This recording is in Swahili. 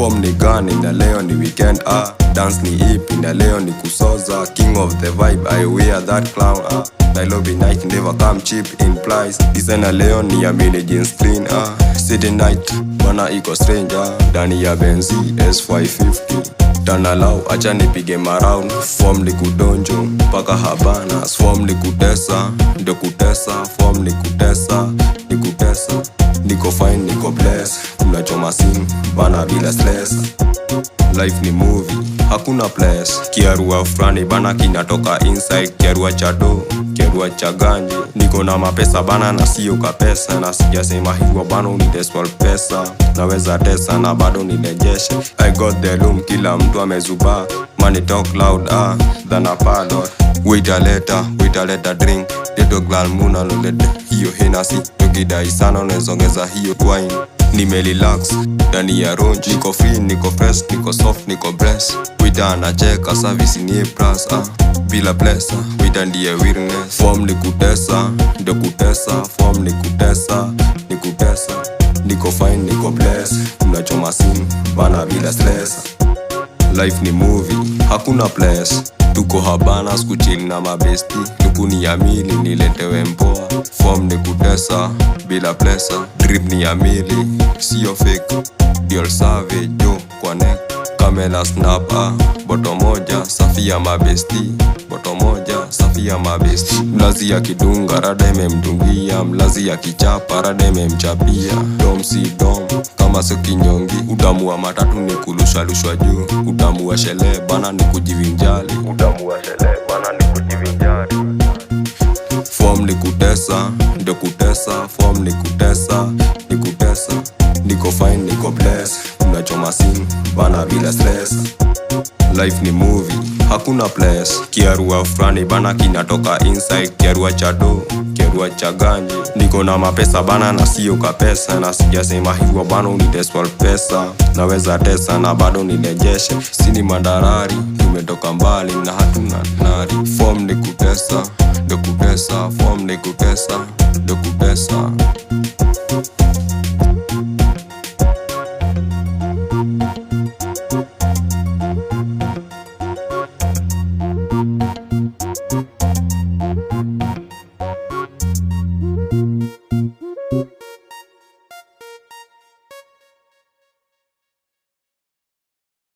Form ni gani na leo ni weekend dance ni ipi na leo ni kusoza. King of the vibe, I wear that clown Nairobi night never come cheap in price. Designer leo ni ya mini jeans clean City night bana iko stranger. Dani ya Benzi S550 Tanalau acha nipige maround. Form ni kudonjo paka Habana. Form ni kutesa, ndo kutesa. Form ni kutesa, ni kutesa. Niko fine, niko bless. Unachoma simu bana bila stress. Life ni movie, hakuna place. Kiarua frani bana kinatoka inside. Kiarua chado, kiarua chaganji. Niko na mapesa bana na siyo kapesa. Na sijasema hiwa bana unideswal pesa. Naweza tesa na bado nilejeshe. I got the room, kila mtu amezuba. Money talk loud than a pilot. Wait a letter drink. Dedo glal muna lulede hiyo Hennessy. Tukidai sana unezongeza hiyo wine. Nimerelax ndani ya ronji. Niko free, niko fresh, niko soft, niko blessed. Wita na cheka service ni plus bila pressure. Wita ndiye weirdness. Form ni kutesa, ndo kutesa. Form ni kutesa, ni kutesa. Niko fine, niko blessed. Unachoma simu bana bila stress. Life ni movie, hakuna place. Tuko Habana skuchili na mabesti. Tuku ni ya mili niletewe mpoa. Form ni kutesa bila pressure. Drip ni ya mili, siyo fake. Dior Savage jo kwa neck. Kamela snap boto moja safi ya mabesti. Boto moja safi ya mabesti. Mlazi ya kidunga rada imemdungia. Mlazi ya kichapa rada imemchapia. Dom si dom kama sio kinyongi. Utamu wa matatu ni kulushalushwa juu. Utamu wa shele bana ni kujivinjali. Utamu wa shele bana ni kujivinjali. Form ni kutesa, ndo kutesa. Form ni kutesa, ni kutesa. Niko fine, niko bless. Unachoma simu bana bila stress. Life ni movie, hakuna place. Kiarua frani bana kinatoka inside. Kiarua chado, kiarua chaganji. Niko na mapesa bana na siyo kapesa. Na sijasema hiwa bana unideswal pesa. Naweza tesa na bado nilejeshe. Sini madarari, tumetoka mbali na hatuna nari. Form ni kutesa, ndo kutesa. Form ni kutesa, ndo kutesa.